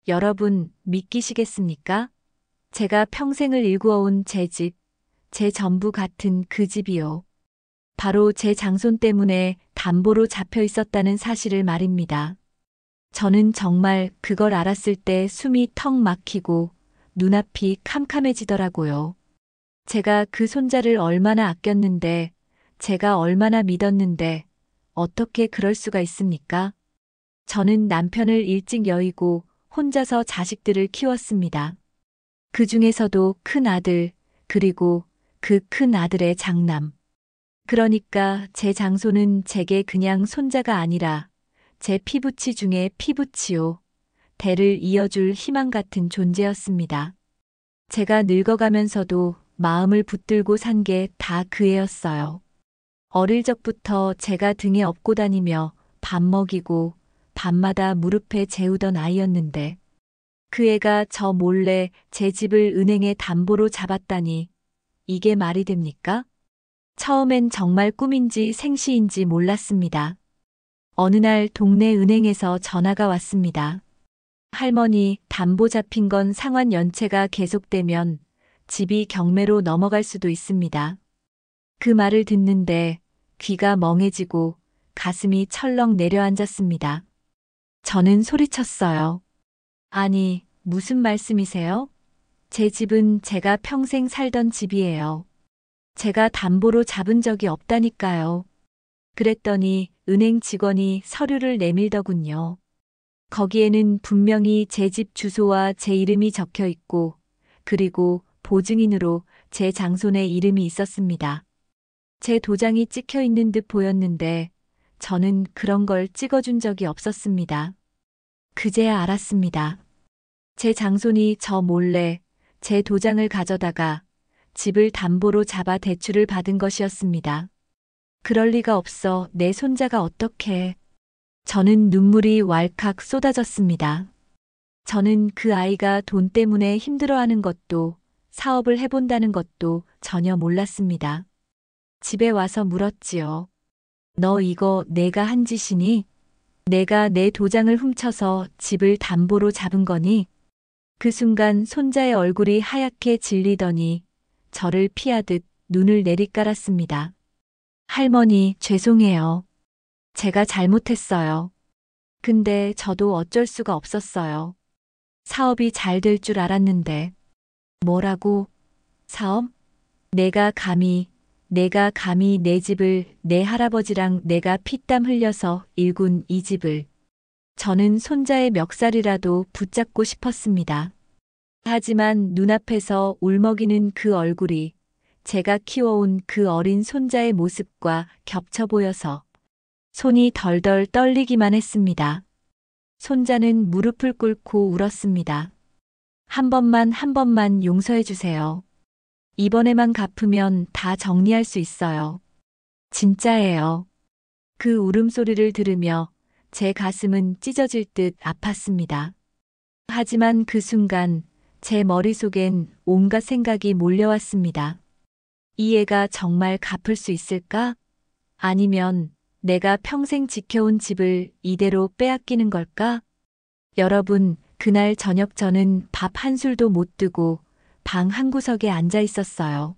여러분, 믿기시겠습니까? 제가 평생을 일구어온 제 집, 제 전부 같은 그 집이요. 바로 제 장손 때문에 담보로 잡혀 있었다는 사실을 말입니다. 저는 정말 그걸 알았을 때 숨이 턱 막히고 눈앞이 캄캄해지더라고요. 제가 그 손자를 얼마나 아꼈는데, 제가 얼마나 믿었는데, 어떻게 그럴 수가 있습니까? 저는 남편을 일찍 여의고 혼자서 자식들을 키웠습니다. 그 중에서도 큰 아들, 그리고 그 큰 아들의 장남. 그러니까 제 장손은 제게 그냥 손자가 아니라 제 피부치 중에 피부치요. 대를 이어줄 희망 같은 존재였습니다. 제가 늙어가면서도 마음을 붙들고 산 게 다 그 애였어요. 어릴 적부터 제가 등에 업고 다니며 밥 먹이고 밤마다 무릎에 재우던 아이였는데 그 애가 저 몰래 제 집을 은행에 담보로 잡았다니 이게 말이 됩니까? 처음엔 정말 꿈인지 생시인지 몰랐습니다. 어느 날 동네 은행에서 전화가 왔습니다. 할머니, 담보 잡힌 건 상환 연체가 계속되면 집이 경매로 넘어갈 수도 있습니다. 그 말을 듣는데 귀가 멍해지고 가슴이 철렁 내려앉았습니다. 저는 소리쳤어요. 아니, 무슨 말씀이세요? 제 집은 제가 평생 살던 집이에요. 제가 담보로 잡은 적이 없다니까요. 그랬더니 은행 직원이 서류를 내밀더군요. 거기에는 분명히 제 집 주소와 제 이름이 적혀 있고, 그리고 보증인으로 제 장손의 이름이 있었습니다. 제 도장이 찍혀 있는 듯 보였는데, 저는 그런 걸 찍어준 적이 없었습니다. 그제야 알았습니다. 제 장손이 저 몰래 제 도장을 가져다가 집을 담보로 잡아 대출을 받은 것이었습니다. 그럴 리가 없어 내 손자가 어떻게. 저는 눈물이 왈칵 쏟아졌습니다. 저는 그 아이가 돈 때문에 힘들어하는 것도 사업을 해본다는 것도 전혀 몰랐습니다. 집에 와서 물었지요. 너 이거 내가 한 짓이니? 내가 내 도장을 훔쳐서 집을 담보로 잡은 거니? 그 순간 손자의 얼굴이 하얗게 질리더니 저를 피하듯 눈을 내리깔았습니다. 할머니, 죄송해요. 제가 잘못했어요. 근데 저도 어쩔 수가 없었어요. 사업이 잘 될 줄 알았는데. 뭐라고? 사업? 내가 감히 내 집을 내 할아버지랑 내가 피땀 흘려서 일군 이 집을. 저는 손자의 멱살이라도 붙잡고 싶었습니다. 하지만 눈앞에서 울먹이는 그 얼굴이 제가 키워온 그 어린 손자의 모습과 겹쳐 보여서 손이 덜덜 떨리기만 했습니다. 손자는 무릎을 꿇고 울었습니다. 한 번만 용서해 주세요. 이번에만 갚으면 다 정리할 수 있어요. 진짜예요. 그 울음소리를 들으며 제 가슴은 찢어질 듯 아팠습니다. 하지만 그 순간 제 머릿속엔 온갖 생각이 몰려왔습니다. 이 애가 정말 갚을 수 있을까? 아니면 내가 평생 지켜온 집을 이대로 빼앗기는 걸까? 여러분, 그날 저녁 저는 밥 한 술도 못 뜨고 방 한구석에 앉아 있었어요.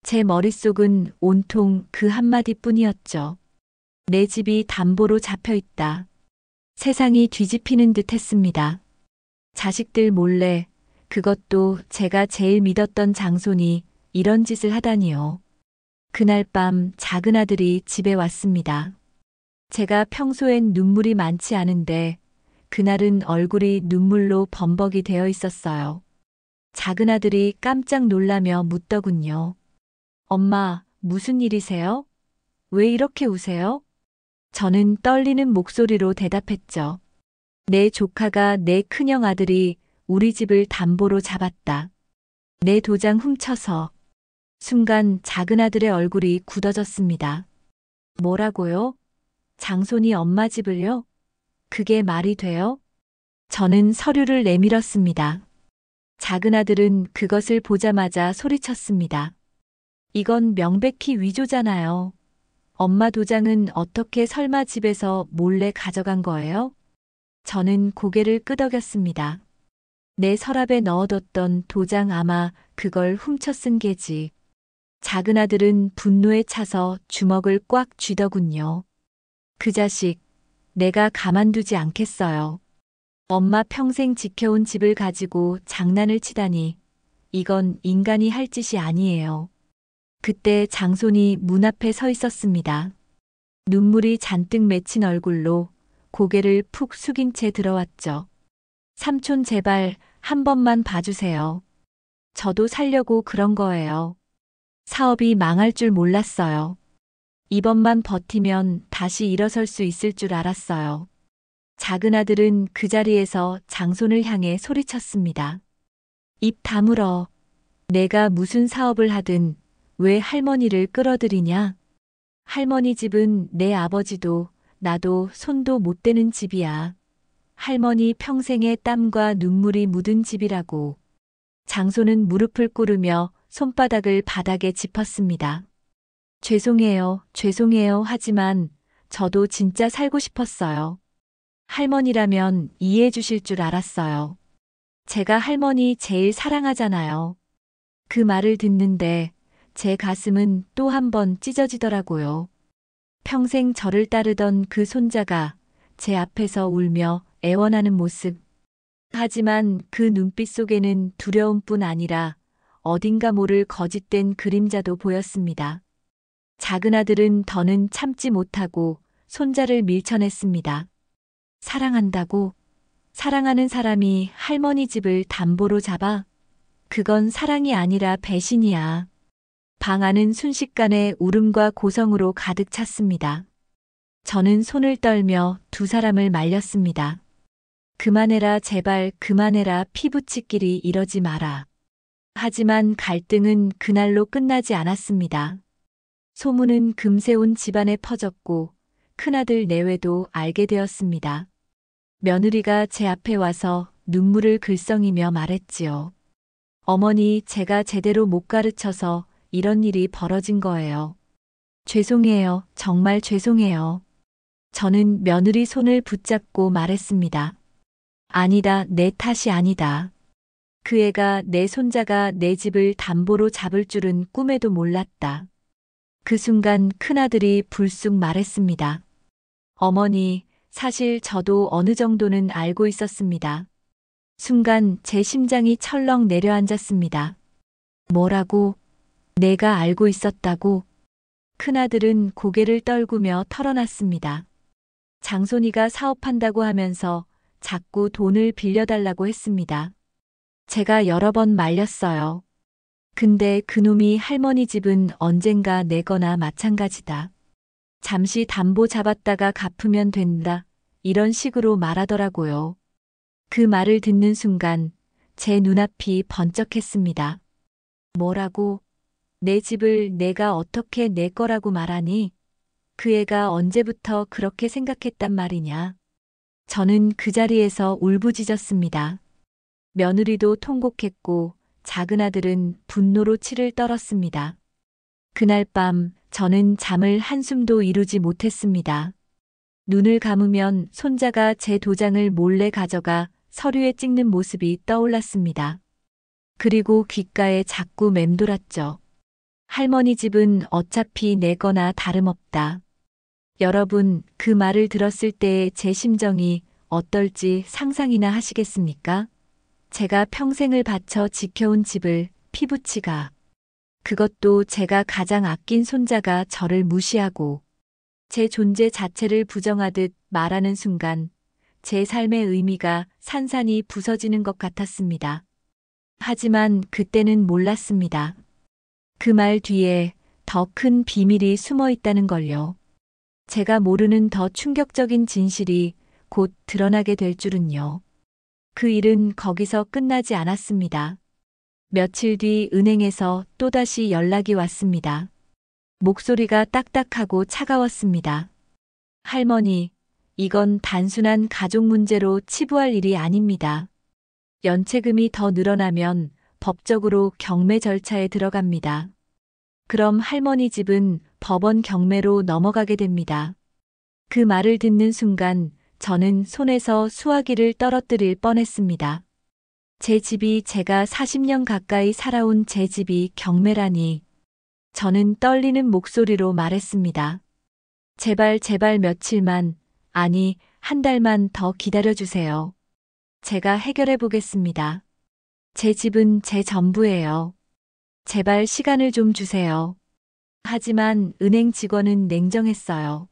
제 머릿속은 온통 그 한마디뿐이었죠. 내 집이 담보로 잡혀 있다. 세상이 뒤집히는 듯 했습니다. 자식들 몰래, 그것도 제가 제일 믿었던 장손이 이런 짓을 하다니요. 그날 밤 작은 아들이 집에 왔습니다. 제가 평소엔 눈물이 많지 않은데 그날은 얼굴이 눈물로 범벅이 되어 있었어요. 작은 아들이 깜짝 놀라며 묻더군요. 엄마, 무슨 일이세요? 왜 이렇게 우세요? 저는 떨리는 목소리로 대답했죠. 내 조카가 내 큰형 아들이 우리 집을 담보로 잡았다. 내 도장 훔쳐서. 순간 작은 아들의 얼굴이 굳어졌습니다. 뭐라고요? 장손이 엄마 집을요? 그게 말이 돼요? 저는 서류를 내밀었습니다. 작은 아들은 그것을 보자마자 소리쳤습니다. 이건 명백히 위조잖아요. 엄마 도장은 어떻게 설마 집에서 몰래 가져간 거예요? 저는 고개를 끄덕였습니다. 내 서랍에 넣어뒀던 도장 아마 그걸 훔쳐 쓴 게지. 작은 아들은 분노에 차서 주먹을 꽉 쥐더군요. 그 자식, 내가 가만두지 않겠어요. 엄마 평생 지켜온 집을 가지고 장난을 치다니, 이건 인간이 할 짓이 아니에요. 그때 장손이 문 앞에 서 있었습니다. 눈물이 잔뜩 맺힌 얼굴로 고개를 푹 숙인 채 들어왔죠. 삼촌 제발 한 번만 봐주세요. 저도 살려고 그런 거예요. 사업이 망할 줄 몰랐어요. 이번만 버티면 다시 일어설 수 있을 줄 알았어요. 작은 아들은 그 자리에서 장손을 향해 소리쳤습니다. 입 다물어. 내가 무슨 사업을 하든 왜 할머니를 끌어들이냐? 할머니 집은 내 아버지도 나도 손도 못 대는 집이야. 할머니 평생의 땀과 눈물이 묻은 집이라고. 장손은 무릎을 꿇으며 손바닥을 바닥에 짚었습니다. 죄송해요, 죄송해요 하지만 저도 진짜 살고 싶었어요. 할머니라면 이해해 주실 줄 알았어요. 제가 할머니 제일 사랑하잖아요. 그 말을 듣는데 제 가슴은 또 한 번 찢어지더라고요. 평생 저를 따르던 그 손자가 제 앞에서 울며 애원하는 모습. 하지만 그 눈빛 속에는 두려움뿐 아니라 어딘가 모를 거짓된 그림자도 보였습니다. 작은 아들은 더는 참지 못하고 손자를 밀쳐냈습니다. 사랑한다고? 사랑하는 사람이 할머니 집을 담보로 잡아? 그건 사랑이 아니라 배신이야. 방 안은 순식간에 울음과 고성으로 가득 찼습니다. 저는 손을 떨며 두 사람을 말렸습니다. 그만해라 제발 그만해라 피부치끼리 이러지 마라. 하지만 갈등은 그날로 끝나지 않았습니다. 소문은 금세 온 집안에 퍼졌고 큰아들 내외도 알게 되었습니다. 며느리가 제 앞에 와서 눈물을 글썽이며 말했지요. 어머니 제가 제대로 못 가르쳐서 이런 일이 벌어진 거예요. 죄송해요. 정말 죄송해요. 저는 며느리 손을 붙잡고 말했습니다. 아니다. 내 탓이 아니다. 그 애가 내 손자가 내 집을 담보로 잡을 줄은 꿈에도 몰랐다. 그 순간 큰아들이 불쑥 말했습니다. 어머니, 사실 저도 어느 정도는 알고 있었습니다. 순간 제 심장이 철렁 내려앉았습니다. 뭐라고? 내가 알고 있었다고? 큰아들은 고개를 떨구며 털어놨습니다. 장손이가 사업한다고 하면서 자꾸 돈을 빌려달라고 했습니다. 제가 여러 번 말렸어요. 근데 그놈이 할머니 집은 언젠가 내거나 마찬가지다. 잠시 담보 잡았다가 갚으면 된다. 이런 식으로 말하더라고요. 그 말을 듣는 순간 제 눈앞이 번쩍했습니다. 뭐라고? 내 집을 내가 어떻게 내 거라고 말하니? 그 애가 언제부터 그렇게 생각했단 말이냐? 저는 그 자리에서 울부짖었습니다. 며느리도 통곡했고 작은 아들은 분노로 치를 떨었습니다. 그날 밤 저는 잠을 한숨도 이루지 못했습니다. 눈을 감으면 손자가 제 도장을 몰래 가져가 서류에 찍는 모습이 떠올랐습니다. 그리고 귓가에 자꾸 맴돌았죠. 할머니 집은 어차피 내 거나 다름없다. 여러분, 그 말을 들었을 때의 제 심정이 어떨지 상상이나 하시겠습니까? 제가 평생을 바쳐 지켜온 집을 피부치가, 그것도 제가 가장 아낀 손자가 저를 무시하고 제 존재 자체를 부정하듯 말하는 순간 제 삶의 의미가 산산이 부서지는 것 같았습니다. 하지만 그때는 몰랐습니다. 그 말 뒤에 더 큰 비밀이 숨어 있다는 걸요. 제가 모르는 더 충격적인 진실이 곧 드러나게 될 줄은요. 그 일은 거기서 끝나지 않았습니다. 며칠 뒤 은행에서 또다시 연락이 왔습니다. 목소리가 딱딱하고 차가웠습니다. 할머니, 이건 단순한 가족 문제로 치부할 일이 아닙니다. 연체금이 더 늘어나면 법적으로 경매 절차에 들어갑니다. 그럼 할머니 집은 법원 경매로 넘어가게 됩니다. 그 말을 듣는 순간 저는 손에서 수화기를 떨어뜨릴 뻔했습니다. 제 집이 제가 40년 가까이 살아온 제 집이 경매라니. 저는 떨리는 목소리로 말했습니다. 제발 제발 며칠만, 아니, 한 달만 더 기다려주세요. 제가 해결해 보겠습니다. 제 집은 제 전부예요. 제발 시간을 좀 주세요. 하지만 은행 직원은 냉정했어요.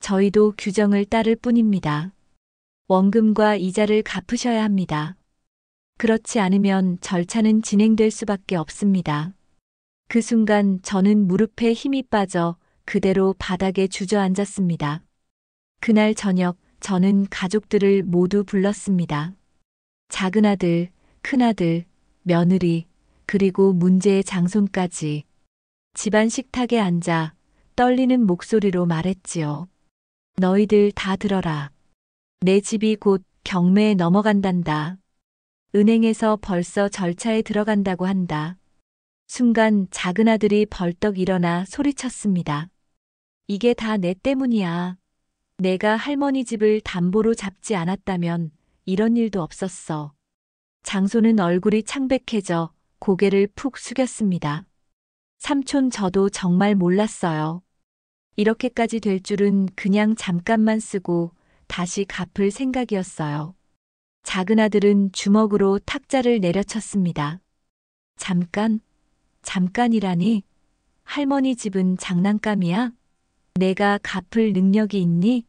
저희도 규정을 따를 뿐입니다. 원금과 이자를 갚으셔야 합니다. 그렇지 않으면 절차는 진행될 수밖에 없습니다. 그 순간 저는 무릎에 힘이 빠져 그대로 바닥에 주저앉았습니다. 그날 저녁 저는 가족들을 모두 불렀습니다. 작은 아들, 큰아들, 며느리, 그리고 문제의 장손까지. 집안 식탁에 앉아 떨리는 목소리로 말했지요. 너희들 다 들어라. 내 집이 곧 경매에 넘어간단다. 은행에서 벌써 절차에 들어간다고 한다. 순간 작은 아들이 벌떡 일어나 소리쳤습니다. 이게 다 내 때문이야. 내가 할머니 집을 담보로 잡지 않았다면 이런 일도 없었어. 장소는 얼굴이 창백해져 고개를 푹 숙였습니다. 삼촌 저도 정말 몰랐어요. 이렇게까지 될 줄은 그냥 잠깐만 쓰고 다시 갚을 생각이었어요. 작은 아들은 주먹으로 탁자를 내려쳤습니다. 잠깐이라니? 할머니 집은 장난감이야? 내가 갚을 능력이 있니?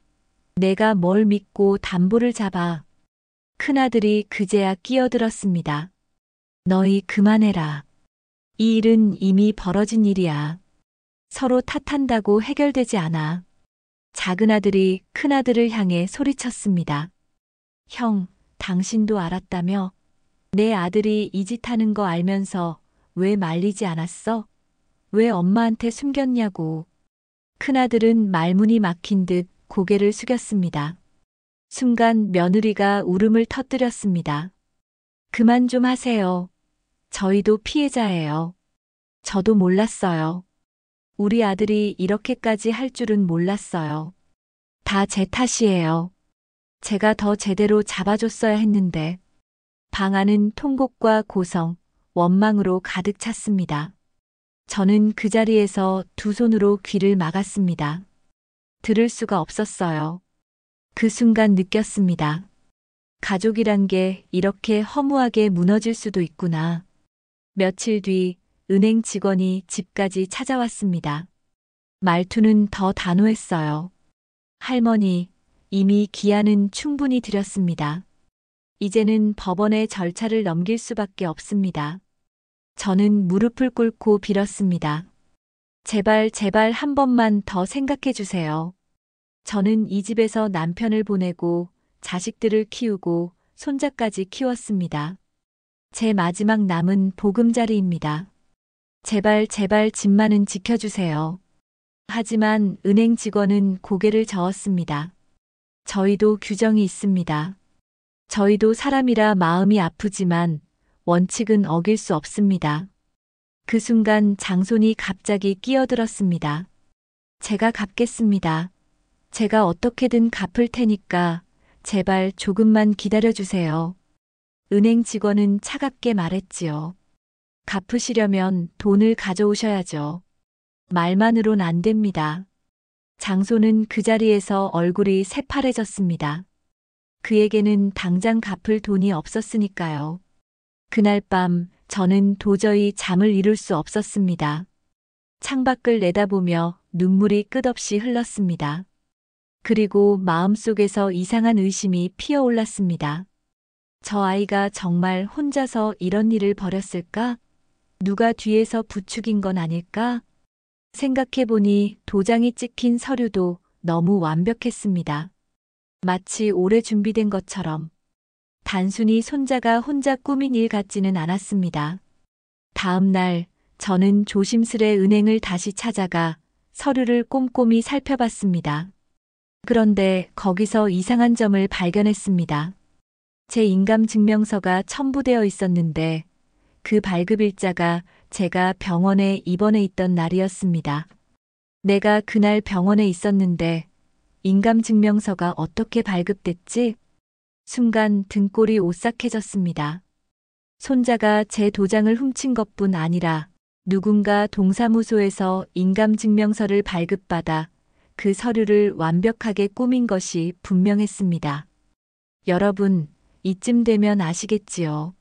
내가 뭘 믿고 담보를 잡아? 큰아들이 그제야 끼어들었습니다. 너희 그만해라. 이 일은 이미 벌어진 일이야. 서로 탓한다고 해결되지 않아. 작은 아들이 큰아들을 향해 소리쳤습니다. 형, 당신도 알았다며? 내 아들이 이 짓 하는 거 알면서 왜 말리지 않았어? 왜 엄마한테 숨겼냐고. 큰아들은 말문이 막힌 듯 고개를 숙였습니다. 순간 며느리가 울음을 터뜨렸습니다. 그만 좀 하세요. 저희도 피해자예요. 저도 몰랐어요. 우리 아들이 이렇게까지 할 줄은 몰랐어요. 다 제 탓이에요. 제가 더 제대로 잡아줬어야 했는데. 방 안은 통곡과 고성, 원망으로 가득 찼습니다. 저는 그 자리에서 두 손으로 귀를 막았습니다. 들을 수가 없었어요. 그 순간 느꼈습니다. 가족이란 게 이렇게 허무하게 무너질 수도 있구나. 며칠 뒤 은행 직원이 집까지 찾아왔습니다. 말투는 더 단호했어요. 할머니, 이미 기한은 충분히 드렸습니다. 이제는 법원의 절차를 넘길 수밖에 없습니다. 저는 무릎을 꿇고 빌었습니다. 제발 제발 한 번만 더 생각해 주세요. 저는 이 집에서 남편을 보내고 자식들을 키우고 손자까지 키웠습니다. 제 마지막 남은 보금자리입니다. 제발 제발 집만은 지켜주세요. 하지만 은행 직원은 고개를 저었습니다. 저희도 규정이 있습니다. 저희도 사람이라 마음이 아프지만 원칙은 어길 수 없습니다. 그 순간 장손이 갑자기 끼어들었습니다. 제가 갚겠습니다. 제가 어떻게든 갚을 테니까 제발 조금만 기다려주세요. 은행 직원은 차갑게 말했지요. 갚으시려면 돈을 가져오셔야죠. 말만으론 안 됩니다. 장손은 그 자리에서 얼굴이 새파래졌습니다. 그에게는 당장 갚을 돈이 없었으니까요. 그날 밤 저는 도저히 잠을 이룰 수 없었습니다. 창밖을 내다보며 눈물이 끝없이 흘렀습니다. 그리고 마음속에서 이상한 의심이 피어올랐습니다. 저 아이가 정말 혼자서 이런 일을 벌였을까? 누가 뒤에서 부추긴 건 아닐까? 생각해보니 도장이 찍힌 서류도 너무 완벽했습니다. 마치 오래 준비된 것처럼. 단순히 손자가 혼자 꾸민 일 같지는 않았습니다. 다음 날 저는 조심스레 은행을 다시 찾아가 서류를 꼼꼼히 살펴봤습니다. 그런데 거기서 이상한 점을 발견했습니다. 제 인감증명서가 첨부되어 있었는데 그 발급일자가 제가 병원에 입원해 있던 날이었습니다. 내가 그날 병원에 있었는데 인감증명서가 어떻게 발급됐지? 순간 등골이 오싹해졌습니다. 손자가 제 도장을 훔친 것뿐 아니라 누군가 동사무소에서 인감증명서를 발급받아 그 서류를 완벽하게 꾸민 것이 분명했습니다. 여러분, 이쯤 되면 아시겠지요.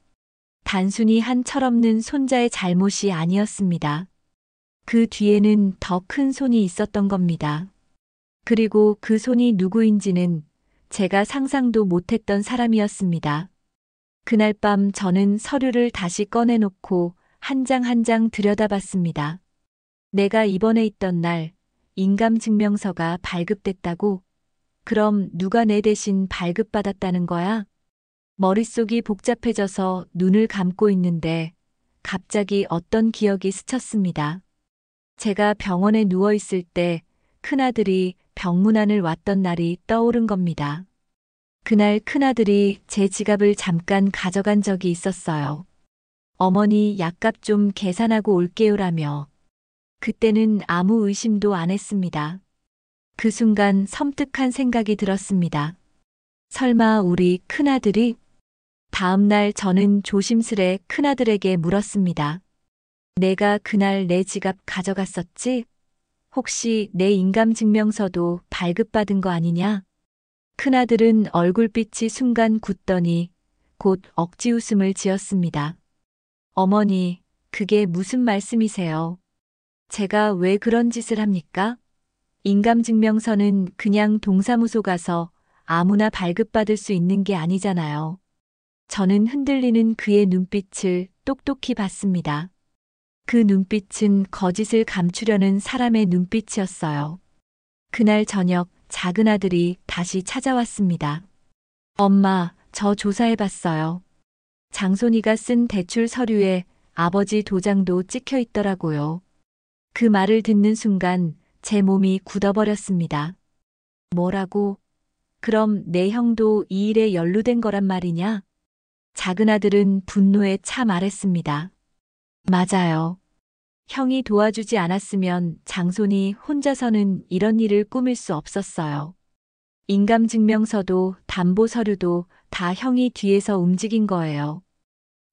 단순히 한 철없는 손자의 잘못이 아니었습니다. 그 뒤에는 더 큰 손이 있었던 겁니다. 그리고 그 손이 누구인지는 제가 상상도 못했던 사람이었습니다. 그날 밤 저는 서류를 다시 꺼내놓고 한 장 한 장 들여다봤습니다. 내가 입원해 있던 날 인감증명서가 발급됐다고? 그럼 누가 내 대신 발급받았다는 거야? 머릿속이 복잡해져서 눈을 감고 있는데 갑자기 어떤 기억이 스쳤습니다. 제가 병원에 누워 있을 때 큰아들이 병문안을 왔던 날이 떠오른 겁니다. 그날 큰아들이 제 지갑을 잠깐 가져간 적이 있었어요. 어머니 약값 좀 계산하고 올게요라며. 그때는 아무 의심도 안 했습니다. 그 순간 섬뜩한 생각이 들었습니다. 설마 우리 큰아들이? 다음 날 저는 조심스레 큰아들에게 물었습니다. 내가 그날 내 지갑 가져갔었지? 혹시 내 인감증명서도 발급받은 거 아니냐? 큰아들은 얼굴빛이 순간 굳더니 곧 억지 웃음을 지었습니다. 어머니, 그게 무슨 말씀이세요? 제가 왜 그런 짓을 합니까? 인감증명서는 그냥 동사무소 가서 아무나 발급받을 수 있는 게 아니잖아요. 저는 흔들리는 그의 눈빛을 똑똑히 봤습니다. 그 눈빛은 거짓을 감추려는 사람의 눈빛이었어요. 그날 저녁 작은 아들이 다시 찾아왔습니다. 엄마, 저 조사해봤어요. 장손이가 쓴 대출 서류에 아버지 도장도 찍혀 있더라고요. 그 말을 듣는 순간 제 몸이 굳어버렸습니다. 뭐라고? 그럼 내 형도 이 일에 연루된 거란 말이냐? 작은 아들은 분노에 차 말했습니다. 맞아요. 형이 도와주지 않았으면 장손이 혼자서는 이런 일을 꾸밀 수 없었어요. 인감증명서도 담보 서류도 다 형이 뒤에서 움직인 거예요.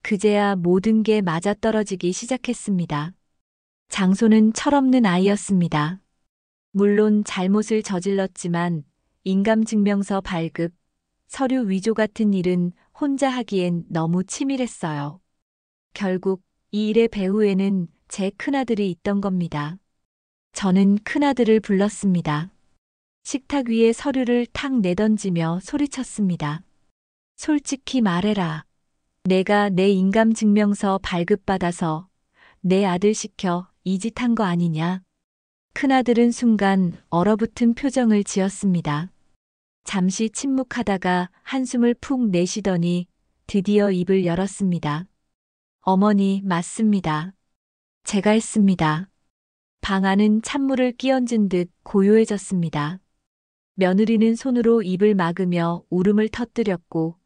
그제야 모든 게 맞아떨어지기 시작했습니다. 장손은 철없는 아이였습니다. 물론 잘못을 저질렀지만 인감증명서 발급, 서류 위조 같은 일은 혼자 하기엔 너무 치밀했어요. 결국 이 일의 배후에는 제 큰아들이 있던 겁니다. 저는 큰아들을 불렀습니다. 식탁 위에 서류를 탁 내던지며 소리쳤습니다. 솔직히 말해라. 내가 내 인감증명서 발급받아서 내 아들 시켜 이 짓 한 거 아니냐? 큰아들은 순간 얼어붙은 표정을 지었습니다. 잠시 침묵하다가 한숨을 푹 내쉬더니 드디어 입을 열었습니다. 어머니, 맞습니다. 제가 했습니다. 방 안은 찬물을 끼얹은 듯 고요해졌습니다. 며느리는 손으로 입을 막으며 울음을 터뜨렸고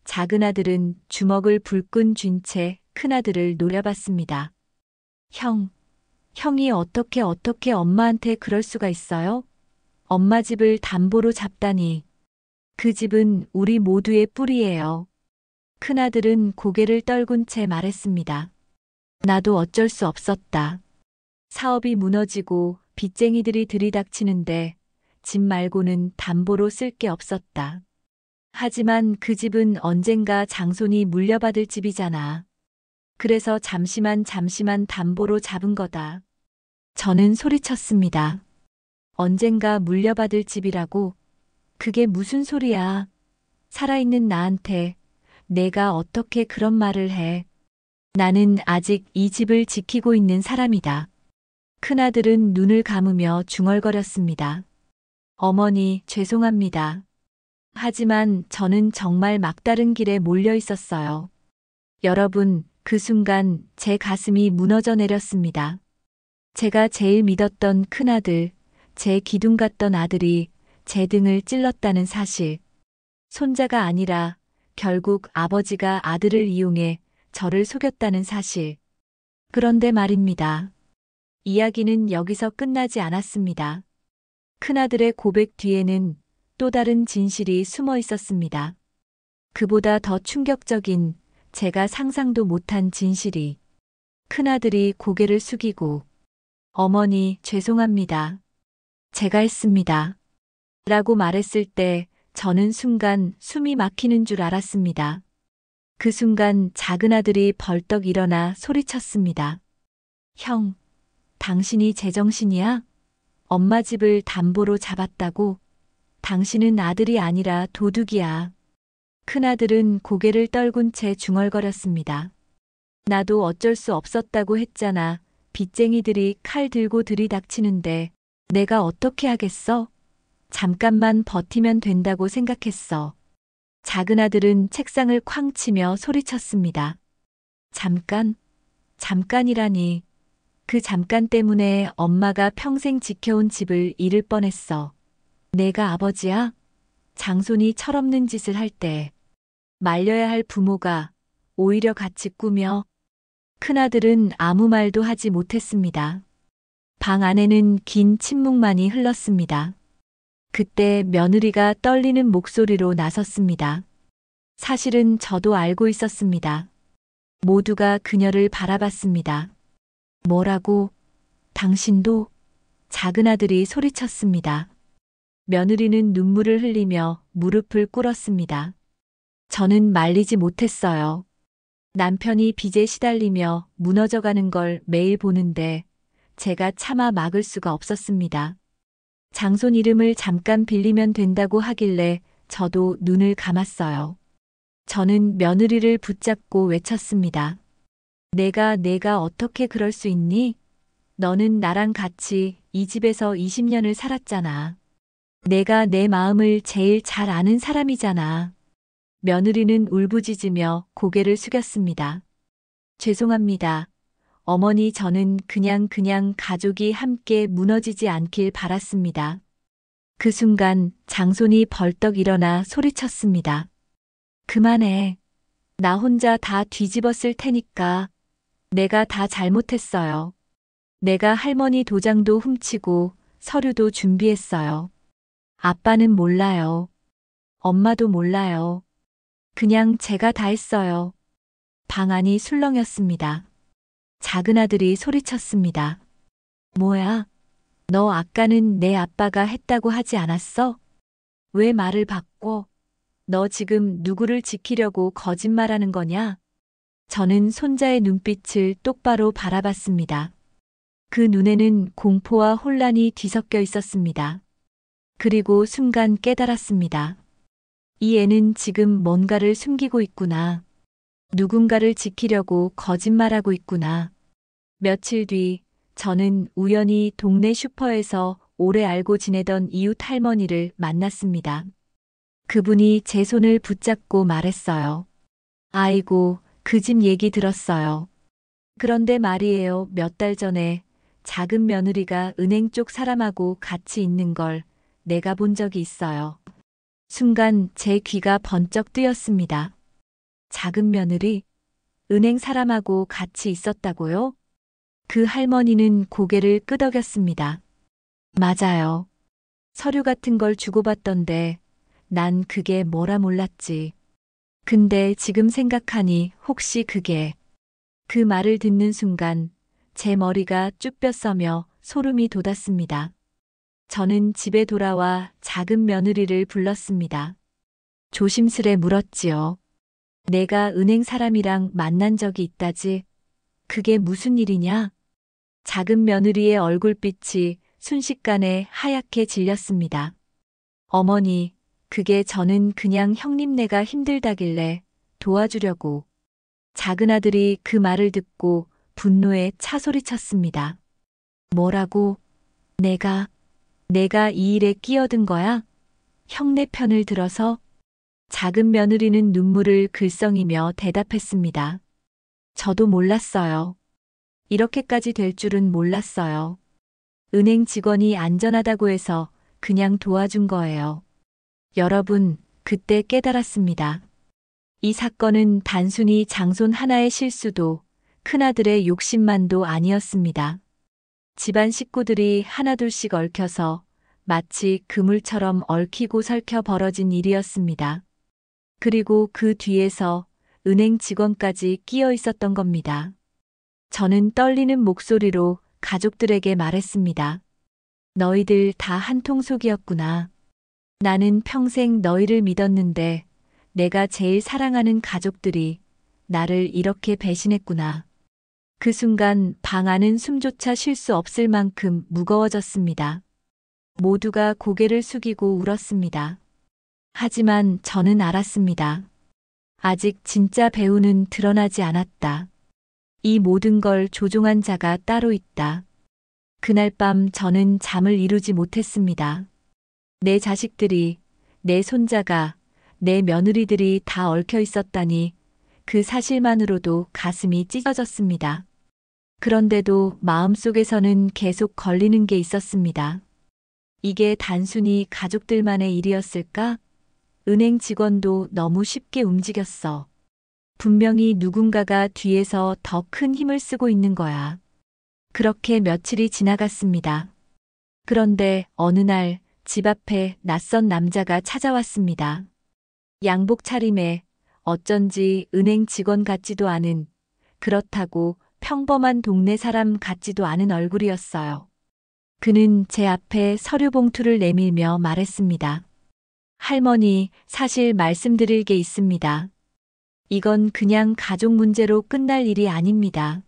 작은 아들은 주먹을 불끈 쥔 채 큰아들을 노려봤습니다. 형이 어떻게 엄마한테 그럴 수가 있어요? 엄마 집을 담보로 잡다니. 그 집은 우리 모두의 뿌리예요. 큰아들은 고개를 떨군 채 말했습니다. 나도 어쩔 수 없었다. 사업이 무너지고 빚쟁이들이 들이닥치는데 집 말고는 담보로 쓸 게 없었다. 하지만 그 집은 언젠가 장손이 물려받을 집이잖아. 그래서 잠시만 담보로 잡은 거다. 저는 소리쳤습니다. 언젠가 물려받을 집이라고? 그게 무슨 소리야? 살아있는 나한테 내가 어떻게 그런 말을 해? 나는 아직 이 집을 지키고 있는 사람이다. 큰아들은 눈을 감으며 중얼거렸습니다. 어머니, 죄송합니다. 하지만 저는 정말 막다른 길에 몰려 있었어요. 여러분, 그 순간 제 가슴이 무너져 내렸습니다. 제가 제일 믿었던 큰아들, 제 기둥 같던 아들이 제 등을 찔렀다는 사실. 손자가 아니라 결국 아버지가 아들을 이용해 저를 속였다는 사실. 그런데 말입니다. 이야기는 여기서 끝나지 않았습니다. 큰아들의 고백 뒤에는 또 다른 진실이 숨어 있었습니다. 그보다 더 충격적인 제가 상상도 못한 진실이. 큰아들이 고개를 숙이고 어머니 죄송합니다. 제가 했습니다. 라고 말했을 때 저는 순간 숨이 막히는 줄 알았습니다. 그 순간 작은아들이 벌떡 일어나 소리쳤습니다. 형, 당신이 제정신이야? 엄마 집을 담보로 잡았다고? 당신은 아들이 아니라 도둑이야. 큰아들은 고개를 떨군 채 중얼거렸습니다. 나도 어쩔 수 없었다고 했잖아. 빚쟁이들이 칼 들고 들이닥치는데 내가 어떻게 하겠어? 잠깐만 버티면 된다고 생각했어. 작은아들은 책상을 쾅 치며 소리쳤습니다. 잠깐? 잠깐이라니. 그 잠깐 때문에 엄마가 평생 지켜온 집을 잃을 뻔했어. 내가 아버지야? 장손이 철없는 짓을 할 때 말려야 할 부모가 오히려 같이 꾸며. 큰아들은 아무 말도 하지 못했습니다. 방 안에는 긴 침묵만이 흘렀습니다. 그때 며느리가 떨리는 목소리로 나섰습니다. 사실은 저도 알고 있었습니다. 모두가 그녀를 바라봤습니다. 뭐라고? 당신도? 작은아들이 소리쳤습니다. 며느리는 눈물을 흘리며 무릎을 꿇었습니다. 저는 말리지 못했어요. 남편이 빚에 시달리며 무너져가는 걸 매일 보는데 제가 차마 막을 수가 없었습니다. 장손 이름을 잠깐 빌리면 된다고 하길래 저도 눈을 감았어요. 저는 며느리를 붙잡고 외쳤습니다. 내가 어떻게 그럴 수 있니? 너는 나랑 같이 이 집에서 20년을 살았잖아. 내가 내 마음을 제일 잘 아는 사람이잖아. 며느리는 울부짖으며 고개를 숙였습니다. 죄송합니다. 어머니, 저는 그냥 가족이 함께 무너지지 않길 바랐습니다. 그 순간 장손이 벌떡 일어나 소리쳤습니다. 그만해. 나 혼자 다 뒤집었을 테니까. 내가 다 잘못했어요. 내가 할머니 도장도 훔치고 서류도 준비했어요. 아빠는 몰라요. 엄마도 몰라요. 그냥 제가 다 했어요. 방 안이 술렁였습니다. 작은아들이 소리쳤습니다. 뭐야? 너 아까는 내 아빠가 했다고 하지 않았어? 왜 말을 바꿔? 너 지금 누구를 지키려고 거짓말하는 거냐? 저는 손자의 눈빛을 똑바로 바라봤습니다. 그 눈에는 공포와 혼란이 뒤섞여 있었습니다. 그리고 순간 깨달았습니다. 이 애는 지금 뭔가를 숨기고 있구나. 누군가를 지키려고 거짓말하고 있구나. 며칠 뒤 저는 우연히 동네 슈퍼에서 오래 알고 지내던 이웃 할머니를 만났습니다. 그분이 제 손을 붙잡고 말했어요. 아이고, 그 집 얘기 들었어요. 그런데 말이에요. 몇 달 전에 작은 며느리가 은행 쪽 사람하고 같이 있는 걸 내가 본 적이 있어요. 순간 제 귀가 번쩍 뜨였습니다. 작은 며느리? 은행 사람하고 같이 있었다고요? 그 할머니는 고개를 끄덕였습니다. 맞아요. 서류 같은 걸 주고받던데 난 그게 뭐라 몰랐지. 근데 지금 생각하니 혹시 그게. 그 말을 듣는 순간 제 머리가 쭉 뼈서며 소름이 돋았습니다. 저는 집에 돌아와 작은 며느리를 불렀습니다. 조심스레 물었지요. 내가 은행 사람이랑 만난 적이 있다지. 그게 무슨 일이냐? 작은 며느리의 얼굴빛이 순식간에 하얗게 질렸습니다. 어머니, 그게 저는 그냥 형님네가 힘들다길래 도와주려고. 작은아들이 그 말을 듣고 분노에 차소리쳤습니다. 뭐라고? 내가 이 일에 끼어든 거야? 형네 편을 들어서? 작은 며느리는 눈물을 글썽이며 대답했습니다. 저도 몰랐어요. 이렇게까지 될 줄은 몰랐어요. 은행 직원이 안전하다고 해서 그냥 도와준 거예요. 여러분, 그때 깨달았습니다. 이 사건은 단순히 장손 하나의 실수도 큰아들의 욕심만도 아니었습니다. 집안 식구들이 하나둘씩 얽혀서 마치 그물처럼 얽히고 설켜 벌어진 일이었습니다. 그리고 그 뒤에서 은행 직원까지 끼어 있었던 겁니다. 저는 떨리는 목소리로 가족들에게 말했습니다. 너희들 다 한통속이었구나. 나는 평생 너희를 믿었는데 내가 제일 사랑하는 가족들이 나를 이렇게 배신했구나. 그 순간 방 안은 숨조차 쉴 수 없을 만큼 무거워졌습니다. 모두가 고개를 숙이고 울었습니다. 하지만 저는 알았습니다. 아직 진짜 배우는 드러나지 않았다. 이 모든 걸 조종한 자가 따로 있다. 그날 밤 저는 잠을 이루지 못했습니다. 내 자식들이, 내 손자가, 내 며느리들이 다 얽혀 있었다니 그 사실만으로도 가슴이 찢어졌습니다. 그런데도 마음속에서는 계속 걸리는 게 있었습니다. 이게 단순히 가족들만의 일이었을까? 은행 직원도 너무 쉽게 움직였어. 분명히 누군가가 뒤에서 더 큰 힘을 쓰고 있는 거야. 그렇게 며칠이 지나갔습니다. 그런데 어느 날 집 앞에 낯선 남자가 찾아왔습니다. 양복 차림에 어쩐지 은행 직원 같지도 않은, 그렇다고 평범한 동네 사람 같지도 않은 얼굴이었어요. 그는 제 앞에 서류 봉투를 내밀며 말했습니다. 할머니, 사실 말씀드릴 게 있습니다. 이건 그냥 가족 문제로 끝날 일이 아닙니다.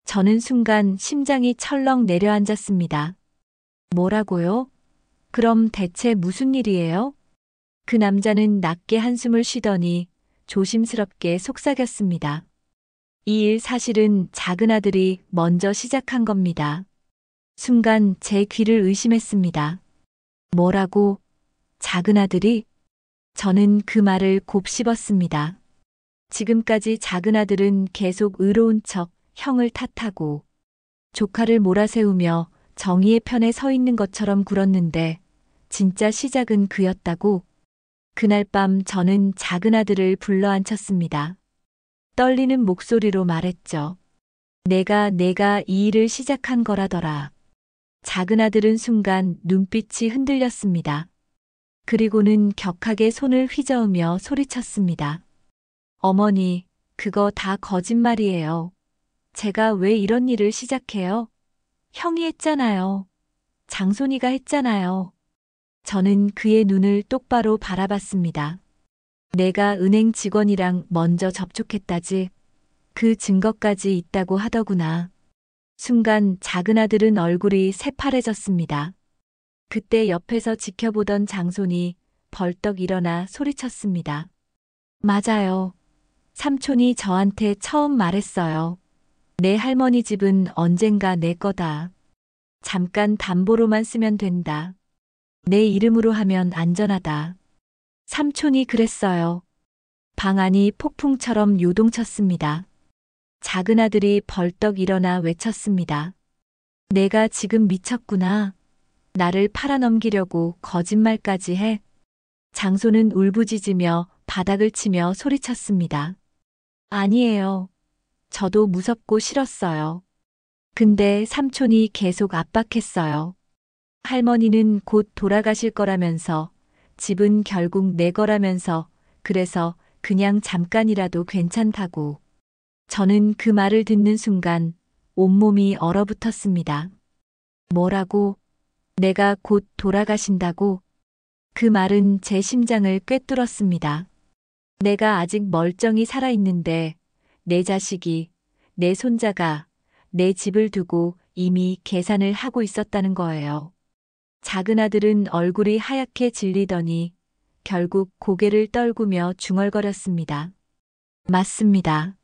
저는 순간 심장이 철렁 내려앉았습니다. 뭐라고요? 그럼 대체 무슨 일이에요? 그 남자는 낮게 한숨을 쉬더니 조심스럽게 속삭였습니다. 이 일 사실은 작은 아들이 먼저 시작한 겁니다. 순간 제 귀를 의심했습니다. 뭐라고? 작은 아들이? 저는 그 말을 곱씹었습니다. 지금까지 작은 아들은 계속 의로운 척 형을 탓하고 조카를 몰아세우며 정의의 편에 서 있는 것처럼 굴었는데 진짜 시작은 그였다고? 그날 밤 저는 작은 아들을 불러앉혔습니다. 떨리는 목소리로 말했죠. 내가 이 일을 시작한 거라더라. 작은 아들은 순간 눈빛이 흔들렸습니다. 그리고는 격하게 손을 휘저으며 소리쳤습니다. 어머니, 그거 다 거짓말이에요. 제가 왜 이런 일을 시작해요? 형이 했잖아요. 장손이가 했잖아요. 저는 그의 눈을 똑바로 바라봤습니다. 내가 은행 직원이랑 먼저 접촉했다지. 그 증거까지 있다고 하더구나. 순간 작은 아들은 얼굴이 새파래졌습니다. 그때 옆에서 지켜보던 장손이 벌떡 일어나 소리쳤습니다. 맞아요. 삼촌이 저한테 처음 말했어요. 내 할머니 집은 언젠가 내 거다. 잠깐 담보로만 쓰면 된다. 내 이름으로 하면 안전하다. 삼촌이 그랬어요. 방 안이 폭풍처럼 요동쳤습니다. 작은 아들이 벌떡 일어나 외쳤습니다. 내가 지금 미쳤구나. 나를 팔아넘기려고 거짓말까지 해. 장손은 울부짖으며 바닥을 치며 소리쳤습니다. 아니에요. 저도 무섭고 싫었어요. 근데 삼촌이 계속 압박했어요. 할머니는 곧 돌아가실 거라면서, 집은 결국 내 거라면서, 그래서 그냥 잠깐이라도 괜찮다고. 저는 그 말을 듣는 순간 온몸이 얼어붙었습니다. 뭐라고? 내가 곧 돌아가신다고? 그 말은 제 심장을 꿰뚫었습니다. 내가 아직 멀쩡히 살아있는데 내 자식이, 내 손자가 내 집을 두고 이미 계산을 하고 있었다는 거예요. 작은 아들은 얼굴이 하얗게 질리더니 결국 고개를 떨구며 중얼거렸습니다. 맞습니다.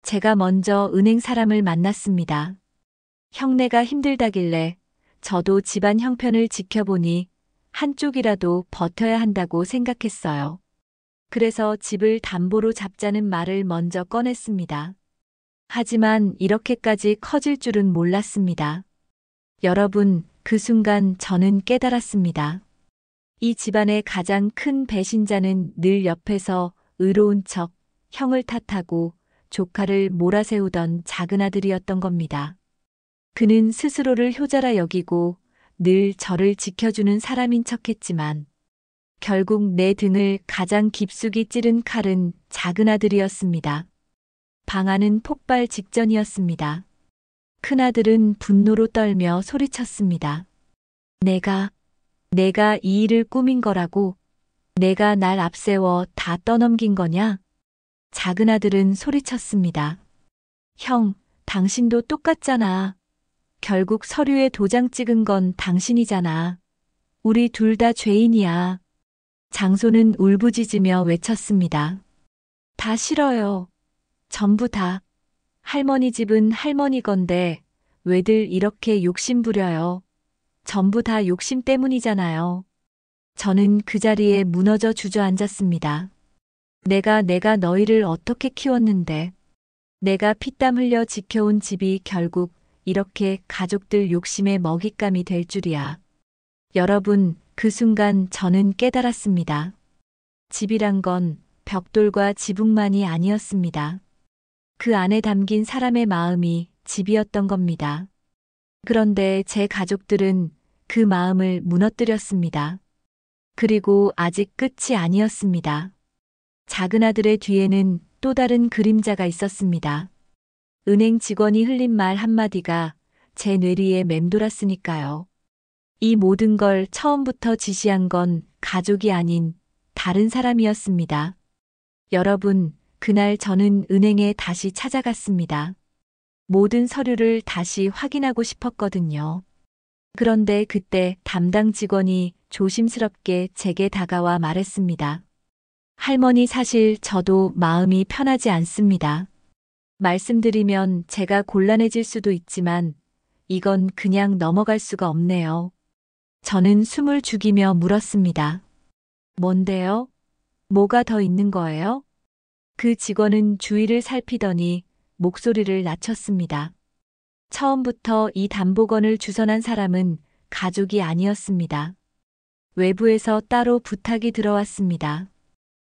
제가 먼저 은행 사람을 만났습니다. 형네가 힘들다길래 저도 집안 형편을 지켜보니 한쪽이라도 버텨야 한다고 생각했어요. 그래서 집을 담보로 잡자는 말을 먼저 꺼냈습니다. 하지만 이렇게까지 커질 줄은 몰랐습니다. 여러분, 그 순간 저는 깨달았습니다. 이 집안의 가장 큰 배신자는 늘 옆에서 의로운 척 형을 탓하고 조카를 몰아세우던 작은 아들이었던 겁니다. 그는 스스로를 효자라 여기고 늘 저를 지켜주는 사람인 척했지만 결국 내 등을 가장 깊숙이 찌른 칼은 작은 아들이었습니다. 방 안은 폭발 직전이었습니다. 큰아들은 분노로 떨며 소리쳤습니다. 내가 이 일을 꾸민 거라고? 내가 날 앞세워 다 떠넘긴 거냐? 작은 아들은 소리쳤습니다. 형, 당신도 똑같잖아. 결국 서류에 도장 찍은 건 당신이잖아. 우리 둘 다 죄인이야. 장소는 울부짖으며 외쳤습니다. 다 싫어요. 전부 다. 할머니 집은 할머니 건데 왜들 이렇게 욕심 부려요. 전부 다 욕심 때문이잖아요. 저는 그 자리에 무너져 주저앉았습니다. 내가 너희를 어떻게 키웠는데, 내가 피땀 흘려 지켜온 집이 결국 이렇게 가족들 욕심의 먹잇감이 될 줄이야. 여러분, 그 순간 저는 깨달았습니다. 집이란 건 벽돌과 지붕만이 아니었습니다. 그 안에 담긴 사람의 마음이 집이었던 겁니다. 그런데 제 가족들은 그 마음을 무너뜨렸습니다. 그리고 아직 끝이 아니었습니다. 작은 아들의 뒤에는 또 다른 그림자가 있었습니다. 은행 직원이 흘린 말 한마디가 제 뇌리에 맴돌았으니까요. 이 모든 걸 처음부터 지시한 건 가족이 아닌 다른 사람이었습니다. 여러분, 그날 저는 은행에 다시 찾아갔습니다. 모든 서류를 다시 확인하고 싶었거든요. 그런데 그때 담당 직원이 조심스럽게 제게 다가와 말했습니다. 할머니, 사실 저도 마음이 편하지 않습니다. 말씀드리면 제가 곤란해질 수도 있지만 이건 그냥 넘어갈 수가 없네요. 저는 숨을 죽이며 물었습니다. 뭔데요? 뭐가 더 있는 거예요? 그 직원은 주위를 살피더니 목소리를 낮췄습니다. 처음부터 이 담보건을 주선한 사람은 가족이 아니었습니다. 외부에서 따로 부탁이 들어왔습니다.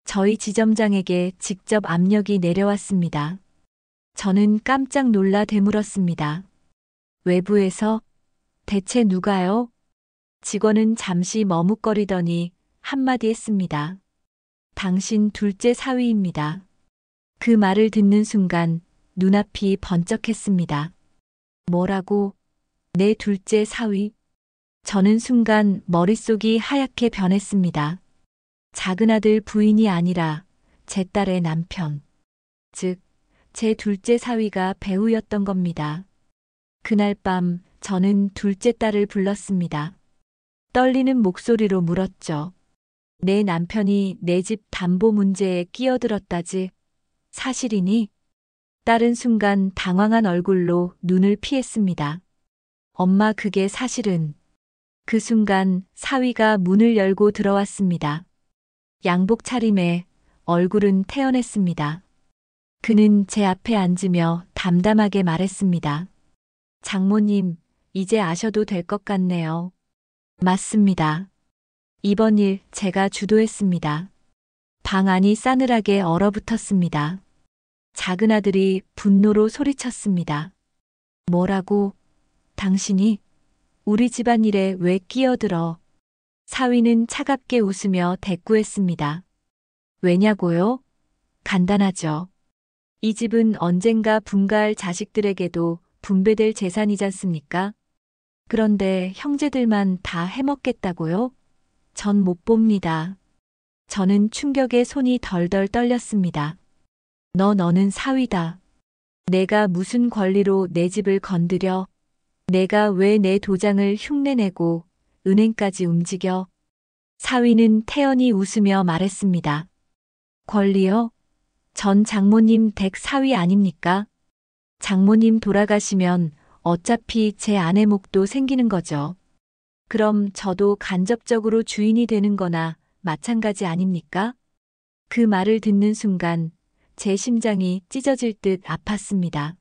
저희 지점장에게 직접 압력이 내려왔습니다. 저는 깜짝 놀라 되물었습니다. 외부에서? 대체 누가요? 직원은 잠시 머뭇거리더니 한마디 했습니다. 당신 둘째 사위입니다. 그 말을 듣는 순간 눈앞이 번쩍했습니다. 뭐라고? 내 둘째 사위? 저는 순간 머릿속이 하얗게 변했습니다. 작은 아들 부인이 아니라 제 딸의 남편, 즉, 제 둘째 사위가 배우였던 겁니다. 그날 밤 저는 둘째 딸을 불렀습니다. 떨리는 목소리로 물었죠. 내 남편이 내 집 담보 문제에 끼어들었다지? 사실이니? 딸은 순간 당황한 얼굴로 눈을 피했습니다. 엄마, 그게 사실은. 그 순간 사위가 문을 열고 들어왔습니다. 양복 차림에 얼굴은 태연했습니다. 그는 제 앞에 앉으며 담담하게 말했습니다. 장모님, 이제 아셔도 될 것 같네요. 맞습니다. 이번 일 제가 주도했습니다. 방 안이 싸늘하게 얼어붙었습니다. 작은 아들이 분노로 소리쳤습니다. 뭐라고? 당신이? 우리 집안일에 왜 끼어들어? 사위는 차갑게 웃으며 대꾸했습니다. 왜냐고요? 간단하죠. 이 집은 언젠가 분가할 자식들에게도 분배될 재산이지 않습니까? 그런데 형제들만 다 해먹겠다고요? 전 못 봅니다. 저는 충격에 손이 덜덜 떨렸습니다. 너는 사위다. 내가 무슨 권리로 내 집을 건드려? 내가 왜 내 도장을 흉내내고 은행까지 움직여? 사위는 태연히 웃으며 말했습니다. 권리요? 전 장모님 댁 사위 아닙니까? 장모님 돌아가시면 어차피 제 아내 몫도 생기는 거죠. 그럼 저도 간접적으로 주인이 되는 거나 마찬가지 아닙니까? 그 말을 듣는 순간 제 심장이 찢어질 듯 아팠습니다.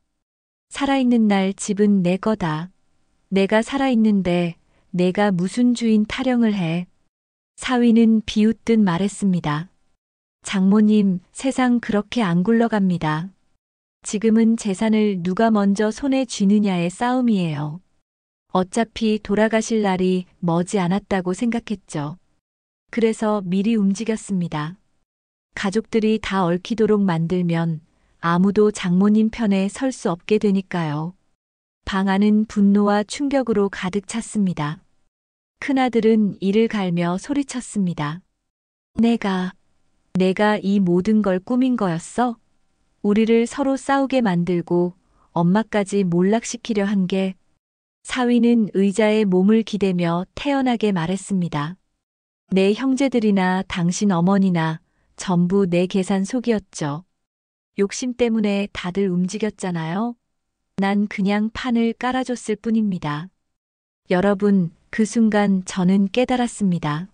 살아있는 날 집은 내 거다. 내가 살아있는데 내가 무슨 주인 타령을 해. 사위는 비웃듯 말했습니다. 장모님, 세상 그렇게 안 굴러갑니다. 지금은 재산을 누가 먼저 손에 쥐느냐의 싸움이에요. 어차피 돌아가실 날이 머지 않았다고 생각했죠. 그래서 미리 움직였습니다. 가족들이 다 얽히도록 만들면 아무도 장모님 편에 설 수 없게 되니까요. 방 안은 분노와 충격으로 가득 찼습니다. 큰아들은 이를 갈며 소리쳤습니다. 내가 이 모든 걸 꾸민 거였어? 우리를 서로 싸우게 만들고 엄마까지 몰락시키려 한 게. 사위는 의자에 몸을 기대며 태연하게 말했습니다. 내 형제들이나 당신 어머니나 전부 내 계산 속이었죠. 욕심 때문에 다들 움직였잖아요. 난 그냥 판을 깔아줬을 뿐입니다. 여러분, 그 순간 저는 깨달았습니다.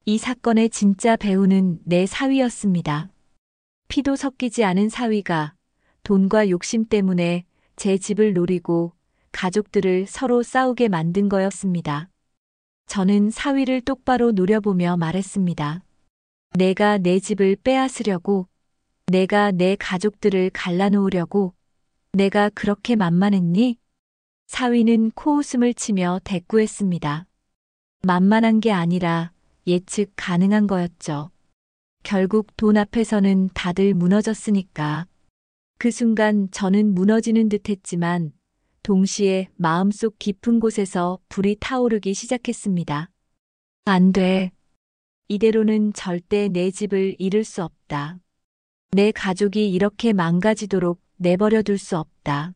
이 사건의 진짜 배우는 내 사위였습니다. 피도 섞이지 않은 사위가 돈과 욕심 때문에 제 집을 노리고 가족들을 서로 싸우게 만든 거였습니다. 저는 사위를 똑바로 노려보며 말했습니다. 내가 내 집을 빼앗으려고, 내가 내 가족들을 갈라놓으려고, 내가 그렇게 만만했니? 사위는 코웃음을 치며 대꾸했습니다. 만만한 게 아니라 예측 가능한 거였죠. 결국 돈 앞에서는 다들 무너졌으니까. 그 순간 저는 무너지는 듯 했지만 동시에 마음속 깊은 곳에서 불이 타오르기 시작했습니다. 안 돼. 이대로는 절대 내 집을 잃을 수 없다. 내 가족이 이렇게 망가지도록 내버려 둘 수 없다.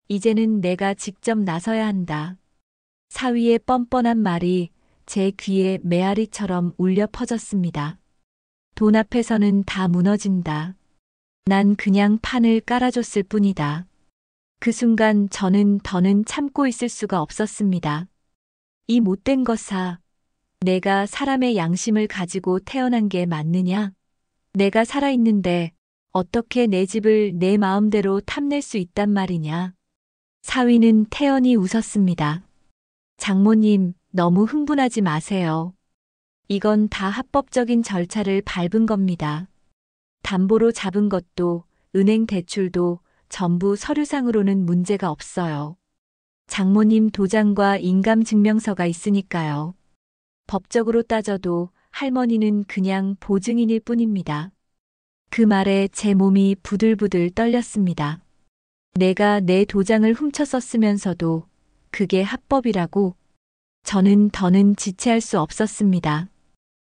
이제는 내가 직접 나서야 한다. 사위의 뻔뻔한 말이 제 귀에 메아리처럼 울려 퍼졌습니다. 돈 앞에서는 다 무너진다. 난 그냥 판을 깔아줬을 뿐이다. 그 순간 저는 더는 참고 있을 수가 없었습니다. 이 못된 것아, 내가 사람의 양심을 가지고 태어난 게 맞느냐? 내가 살아있는데 어떻게 내 집을 내 마음대로 탐낼 수 있단 말이냐? 사위는 태연히 웃었습니다. 장모님, 너무 흥분하지 마세요. 이건 다 합법적인 절차를 밟은 겁니다. 담보로 잡은 것도 은행 대출도 전부 서류상으로는 문제가 없어요. 장모님 도장과 인감증명서가 있으니까요. 법적으로 따져도 할머니는 그냥 보증인일 뿐입니다. 그 말에 제 몸이 부들부들 떨렸습니다. 내가 내 도장을 훔쳤었으면서도 그게 합법이라고. 저는 더는 지체할 수 없었습니다.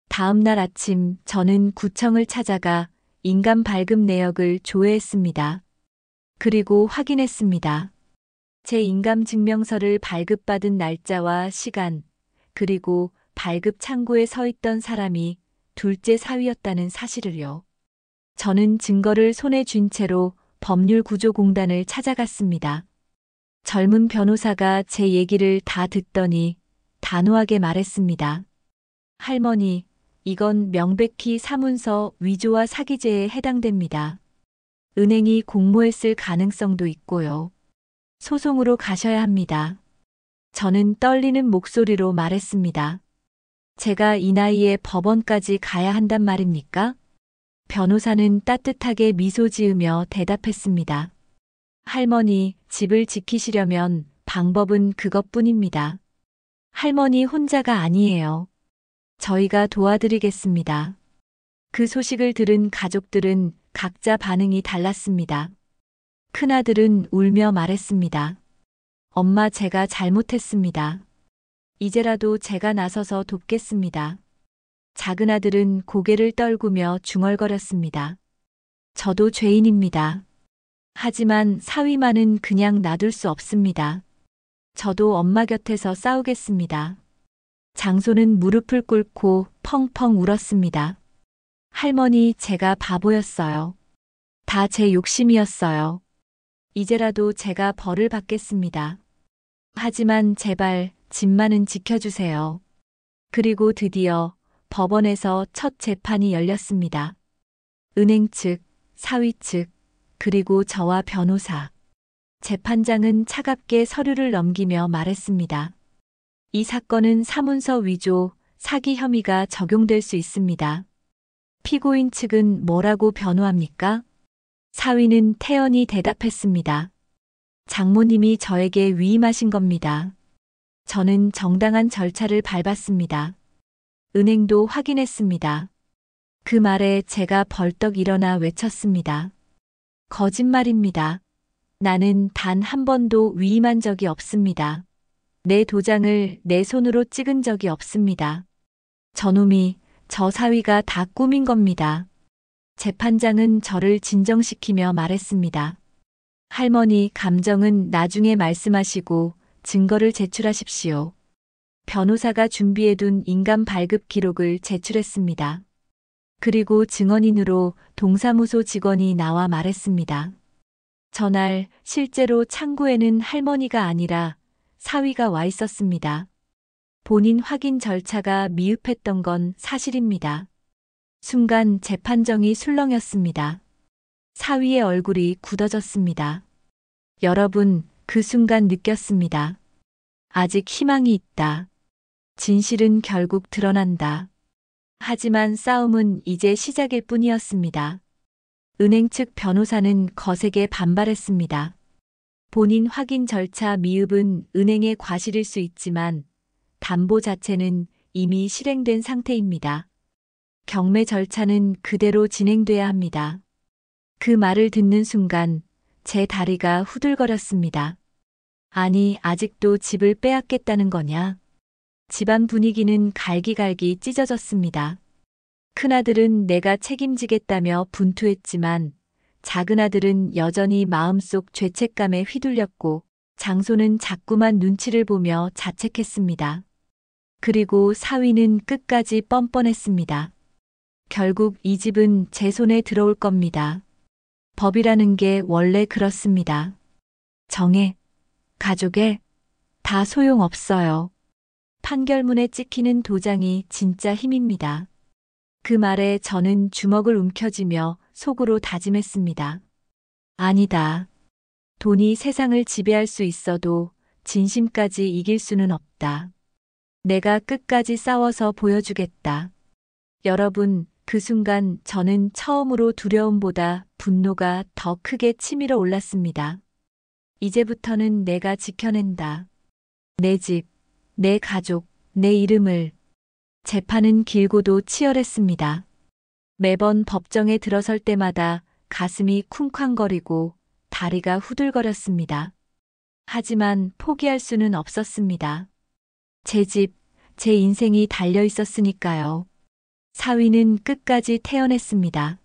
다음 날 아침 저는 구청을 찾아가 인감 발급 내역을 조회했습니다. 그리고 확인했습니다. 제 인감 증명서를 발급받은 날짜와 시간, 그리고 발급 창구에 서 있던 사람이 둘째 사위였다는 사실을요. 저는 증거를 손에 쥔 채로 법률구조공단을 찾아갔습니다. 젊은 변호사가 제 얘기를 다 듣더니 단호하게 말했습니다. 할머니, 이건 명백히 사문서 위조와 사기죄에 해당됩니다. 은행이 공모했을 가능성도 있고요. 소송으로 가셔야 합니다. 저는 떨리는 목소리로 말했습니다. 제가 이 나이에 법원까지 가야 한단 말입니까? 변호사는 따뜻하게 미소 지으며 대답했습니다. 할머니, 집을 지키시려면 방법은 그것뿐입니다. 할머니 혼자가 아니에요. 저희가 도와드리겠습니다. 그 소식을 들은 가족들은 각자 반응이 달랐습니다. 큰아들은 울며 말했습니다. 엄마, 제가 잘못했습니다. 이제라도 제가 나서서 돕겠습니다. 작은아들은 고개를 떨구며 중얼거렸습니다. 저도 죄인입니다. 하지만 사위만은 그냥 놔둘 수 없습니다. 저도 엄마 곁에서 싸우겠습니다. 장소는 무릎을 꿇고 펑펑 울었습니다. 할머니, 제가 바보였어요. 다 제 욕심이었어요. 이제라도 제가 벌을 받겠습니다. 하지만 제발 집만은 지켜주세요. 그리고 드디어 법원에서 첫 재판이 열렸습니다. 은행 측, 사위 측, 그리고 저와 변호사. 재판장은 차갑게 서류를 넘기며 말했습니다. 이 사건은 사문서 위조, 사기 혐의가 적용될 수 있습니다. 피고인 측은 뭐라고 변호합니까? 사위는 태연히 대답했습니다. 장모님이 저에게 위임하신 겁니다. 저는 정당한 절차를 밟았습니다. 은행도 확인했습니다. 그 말에 제가 벌떡 일어나 외쳤습니다. 거짓말입니다. 나는 단 한 번도 위임한 적이 없습니다. 내 도장을 내 손으로 찍은 적이 없습니다. 저놈이, 저 사위가 다 꾸민 겁니다. 재판장은 저를 진정시키며 말했습니다. 할머니 감정은 나중에 말씀하시고 증거를 제출하십시오. 변호사가 준비해둔 인감 발급 기록을 제출했습니다. 그리고 증언인으로 동사무소 직원이 나와 말했습니다. 전날 실제로 창구에는 할머니가 아니라 사위가 와 있었습니다. 본인 확인 절차가 미흡했던 건 사실입니다. 순간 재판정이 술렁였습니다. 사위의 얼굴이 굳어졌습니다. 여러분, 그 순간 느꼈습니다. 아직 희망이 있다. 진실은 결국 드러난다. 하지만 싸움은 이제 시작일 뿐이었습니다. 은행 측 변호사는 거세게 반발했습니다. 본인 확인 절차 미흡은 은행의 과실일 수 있지만 담보 자체는 이미 실행된 상태입니다. 경매 절차는 그대로 진행돼야 합니다. 그 말을 듣는 순간 제 다리가 후들거렸습니다. 아니, 아직도 집을 빼앗겠다는 거냐? 집안 분위기는 갈기갈기 찢어졌습니다. 큰아들은 내가 책임지겠다며 분투했지만 작은아들은 여전히 마음속 죄책감에 휘둘렸고 장손은 자꾸만 눈치를 보며 자책했습니다. 그리고 사위는 끝까지 뻔뻔했습니다. 결국 이 집은 제 손에 들어올 겁니다. 법이라는 게 원래 그렇습니다. 정에, 가족에 다 소용없어요. 판결문에 찍히는 도장이 진짜 힘입니다. 그 말에 저는 주먹을 움켜쥐며 속으로 다짐했습니다. 아니다. 돈이 세상을 지배할 수 있어도 진심까지 이길 수는 없다. 내가 끝까지 싸워서 보여주겠다. 여러분, 그 순간 저는 처음으로 두려움보다 분노가 더 크게 치밀어 올랐습니다. 이제부터는 내가 지켜낸다. 내 집, 내 가족, 내 이름을. 재판은 길고도 치열했습니다. 매번 법정에 들어설 때마다 가슴이 쿵쾅거리고 다리가 후들거렸습니다. 하지만 포기할 수는 없었습니다. 제 집, 제 인생이 달려 있었으니까요. 사위는 끝까지 태어냈습니다.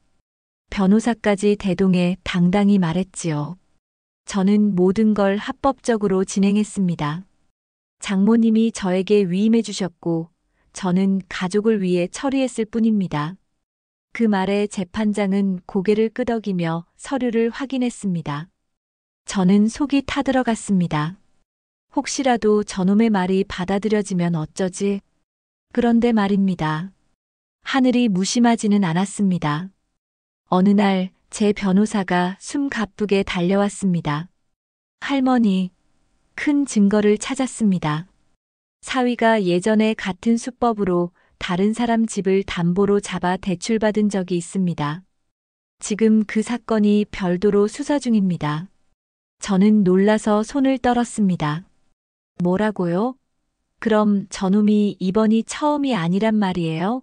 변호사까지 대동해 당당히 말했지요. 저는 모든 걸 합법적으로 진행했습니다. 장모님이 저에게 위임해 주셨고 저는 가족을 위해 처리했을 뿐입니다. 그 말에 재판장은 고개를 끄덕이며 서류를 확인했습니다. 저는 속이 타들어갔습니다. 혹시라도 저놈의 말이 받아들여지면 어쩌지? 그런데 말입니다. 하늘이 무심하지는 않았습니다. 어느 날 제 변호사가 숨가쁘게 달려왔습니다. 할머니, 큰 증거를 찾았습니다. 사위가 예전에 같은 수법으로 다른 사람 집을 담보로 잡아 대출받은 적이 있습니다. 지금 그 사건이 별도로 수사 중입니다. 저는 놀라서 손을 떨었습니다. 뭐라고요? 그럼 저놈이 이번이 처음이 아니란 말이에요?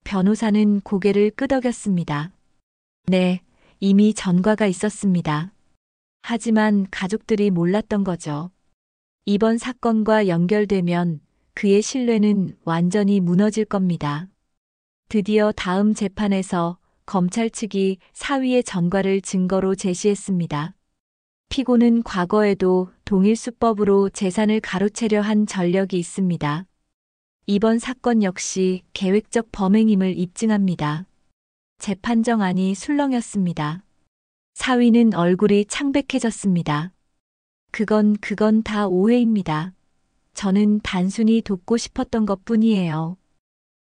변호사는 고개를 끄덕였습니다. 네, 이미 전과가 있었습니다. 하지만 가족들이 몰랐던 거죠. 이번 사건과 연결되면 그의 신뢰는 완전히 무너질 겁니다. 드디어 다음 재판에서 검찰 측이 사위의 전과를 증거로 제시했습니다. 피고는 과거에도 동일 수법으로 재산을 가로채려 한 전력이 있습니다. 이번 사건 역시 계획적 범행임을 입증합니다. 재판정안이 술렁였습니다. 사위는 얼굴이 창백해졌습니다. 그건 다 오해입니다. 저는 단순히 돕고 싶었던 것뿐이에요.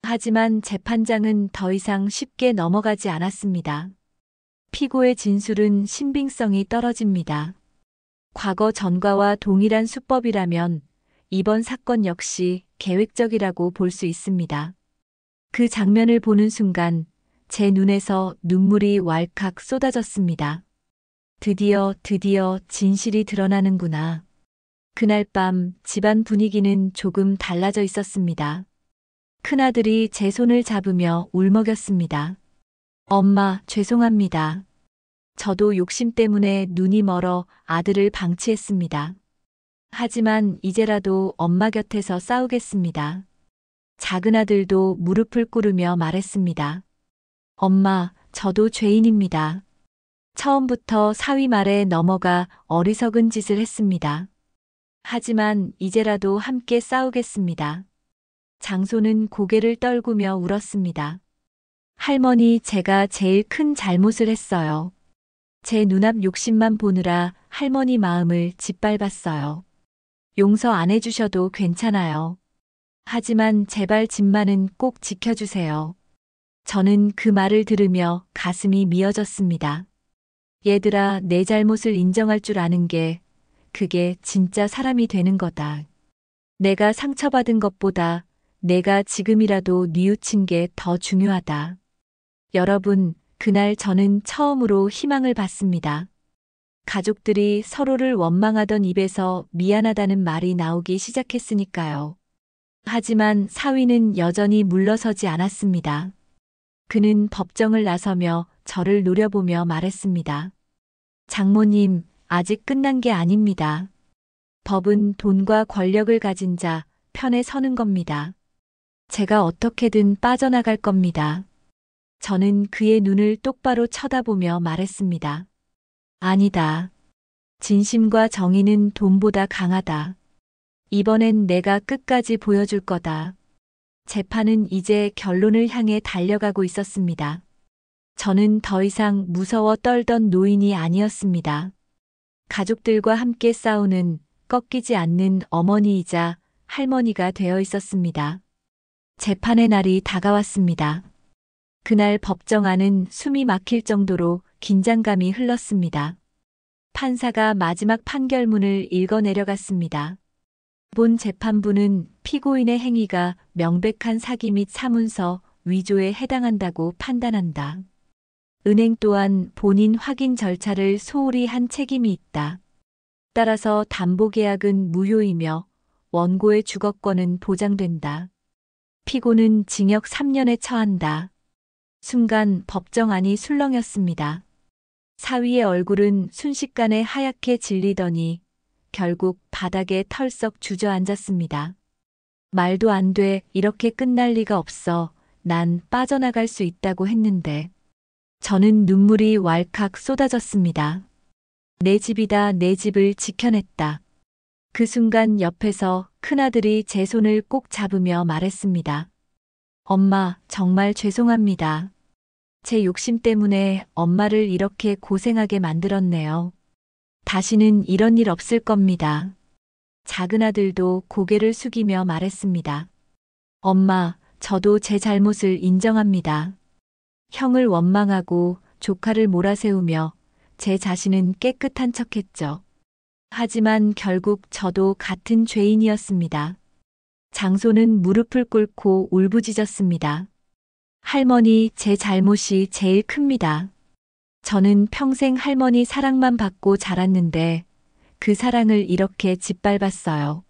하지만 재판장은 더 이상 쉽게 넘어가지 않았습니다. 피고의 진술은 신빙성이 떨어집니다. 과거 전과와 동일한 수법이라면 이번 사건 역시 계획적이라고 볼 수 있습니다. 그 장면을 보는 순간 제 눈에서 눈물이 왈칵 쏟아졌습니다. 드디어 진실이 드러나는구나. 그날 밤 집안 분위기는 조금 달라져 있었습니다. 큰아들이 제 손을 잡으며 울먹였습니다. 엄마, 죄송합니다. 저도 욕심 때문에 눈이 멀어 아들을 방치했습니다. 하지만 이제라도 엄마 곁에서 싸우겠습니다. 작은 아들도 무릎을 꿇으며 말했습니다. 엄마, 저도 죄인입니다. 처음부터 사위 말에 넘어가 어리석은 짓을 했습니다. 하지만 이제라도 함께 싸우겠습니다. 장손은 고개를 떨구며 울었습니다. 할머니, 제가 제일 큰 잘못을 했어요. 제 눈앞 욕심만 보느라 할머니 마음을 짓밟았어요. 용서 안 해주셔도 괜찮아요. 하지만 제발 집만은 꼭 지켜주세요. 저는 그 말을 들으며 가슴이 미어졌습니다. 얘들아, 내 잘못을 인정할 줄 아는 게 그게 진짜 사람이 되는 거다. 내가 상처받은 것보다 내가 지금이라도 뉘우친 게 더 중요하다. 여러분, 그날 저는 처음으로 희망을 봤습니다. 가족들이 서로를 원망하던 입에서 미안하다는 말이 나오기 시작했으니까요. 하지만 사위는 여전히 물러서지 않았습니다. 그는 법정을 나서며 저를 노려보며 말했습니다. 장모님, 아직 끝난 게 아닙니다. 법은 돈과 권력을 가진 자 편에 서는 겁니다. 제가 어떻게든 빠져나갈 겁니다. 저는 그의 눈을 똑바로 쳐다보며 말했습니다. 아니다. 진심과 정의는 돈보다 강하다. 이번엔 내가 끝까지 보여줄 거다. 재판은 이제 결론을 향해 달려가고 있었습니다. 저는 더 이상 무서워 떨던 노인이 아니었습니다. 가족들과 함께 싸우는 꺾이지 않는 어머니이자 할머니가 되어 있었습니다. 재판의 날이 다가왔습니다. 그날 법정 안은 숨이 막힐 정도로 긴장감이 흘렀습니다. 판사가 마지막 판결문을 읽어 내려갔습니다. 본 재판부는 피고인의 행위가 명백한 사기 및 사문서 위조에 해당한다고 판단한다. 은행 또한 본인 확인 절차를 소홀히 한 책임이 있다. 따라서 담보계약은 무효이며 원고의 주거권은 보장된다. 피고는 징역 3년에 처한다. 순간 법정 안이 술렁였습니다. 사위의 얼굴은 순식간에 하얗게 질리더니 결국 바닥에 털썩 주저앉았습니다. 말도 안 돼, 이렇게 끝날 리가 없어. 난 빠져나갈 수 있다고 했는데. 저는 눈물이 왈칵 쏟아졌습니다. 내 집이다, 내 집을 지켜냈다. 그 순간 옆에서 큰아들이 제 손을 꼭 잡으며 말했습니다. 엄마, 정말 죄송합니다. 제 욕심 때문에 엄마를 이렇게 고생하게 만들었네요. 다시는 이런 일 없을 겁니다. 작은 아들도 고개를 숙이며 말했습니다. 엄마, 저도 제 잘못을 인정합니다. 형을 원망하고 조카를 몰아세우며 제 자신은 깨끗한 척했죠. 하지만 결국 저도 같은 죄인이었습니다. 장손은 무릎을 꿇고 울부짖었습니다. 할머니, 제 잘못이 제일 큽니다. 저는 평생 할머니 사랑만 받고 자랐는데 그 사랑을 이렇게 짓밟았어요.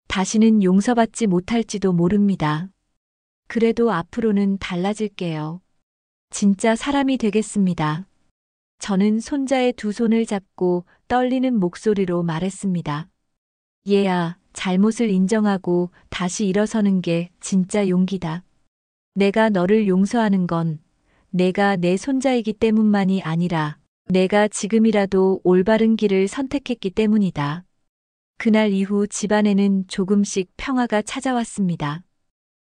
다시는 용서받지 못할지도 모릅니다. 그래도 앞으로는 달라질게요. 진짜 사람이 되겠습니다. 저는 손자의 두 손을 잡고 떨리는 목소리로 말했습니다. 얘야, 잘못을 인정하고 다시 일어서는 게 진짜 용기다. 내가 너를 용서하는 건 내가 내 손자이기 때문만이 아니라 내가 지금이라도 올바른 길을 선택했기 때문이다. 그날 이후 집안에는 조금씩 평화가 찾아왔습니다.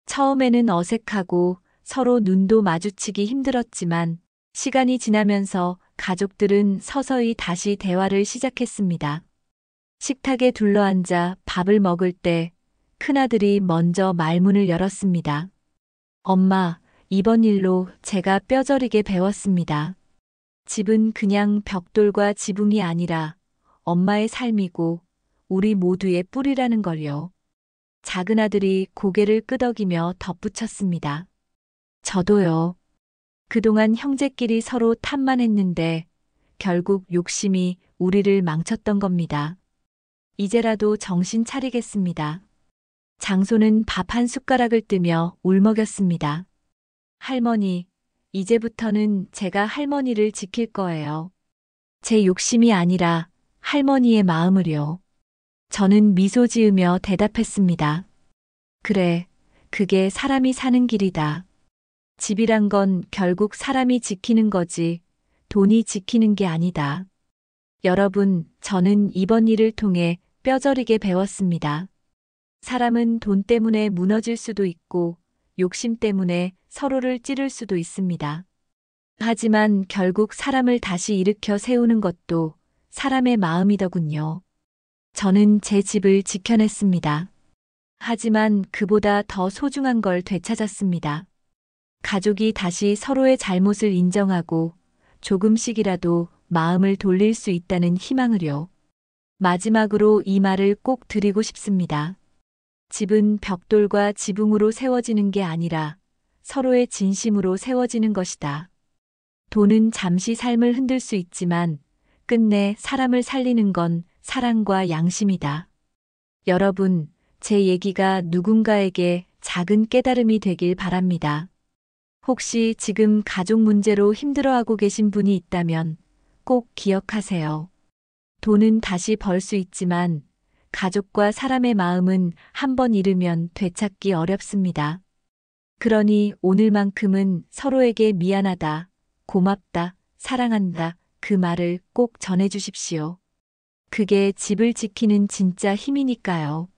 처음에는 어색하고 서로 눈도 마주치기 힘들었지만 시간이 지나면서 가족들은 서서히 다시 대화를 시작했습니다. 식탁에 둘러앉아 밥을 먹을 때 큰아들이 먼저 말문을 열었습니다. 엄마, 이번 일로 제가 뼈저리게 배웠습니다. 집은 그냥 벽돌과 지붕이 아니라 엄마의 삶이고 우리 모두의 뿌리라는 걸요. 작은 아들이 고개를 끄덕이며 덧붙였습니다. 저도요. 그동안 형제끼리 서로 탓만 했는데 결국 욕심이 우리를 망쳤던 겁니다. 이제라도 정신 차리겠습니다. 장소는 밥 한 숟가락을 뜨며 울먹였습니다. 할머니, 이제부터는 제가 할머니를 지킬 거예요. 제 욕심이 아니라 할머니의 마음을요. 저는 미소 지으며 대답했습니다. 그래, 그게 사람이 사는 길이다. 집이란 건 결국 사람이 지키는 거지, 돈이 지키는 게 아니다. 여러분, 저는 이번 일을 통해 뼈저리게 배웠습니다. 사람은 돈 때문에 무너질 수도 있고, 욕심 때문에 서로를 찌를 수도 있습니다. 하지만 결국 사람을 다시 일으켜 세우는 것도 사람의 마음이더군요. 저는 제 집을 지켜냈습니다. 하지만 그보다 더 소중한 걸 되찾았습니다. 가족이 다시 서로의 잘못을 인정하고 조금씩이라도 마음을 돌릴 수 있다는 희망을요. 마지막으로 이 말을 꼭 드리고 싶습니다. 집은 벽돌과 지붕으로 세워지는 게 아니라 서로의 진심으로 세워지는 것이다. 돈은 잠시 삶을 흔들 수 있지만 끝내 사람을 살리는 건 사랑과 양심이다. 여러분, 제 얘기가 누군가에게 작은 깨달음이 되길 바랍니다. 혹시 지금 가족 문제로 힘들어하고 계신 분이 있다면 꼭 기억하세요. 돈은 다시 벌 수 있지만 가족과 사람의 마음은 한 번 잃으면 되찾기 어렵습니다. 그러니 오늘만큼은 서로에게 미안하다, 고맙다, 사랑한다, 그 말을 꼭 전해주십시오. 그게 집을 지키는 진짜 힘이니까요.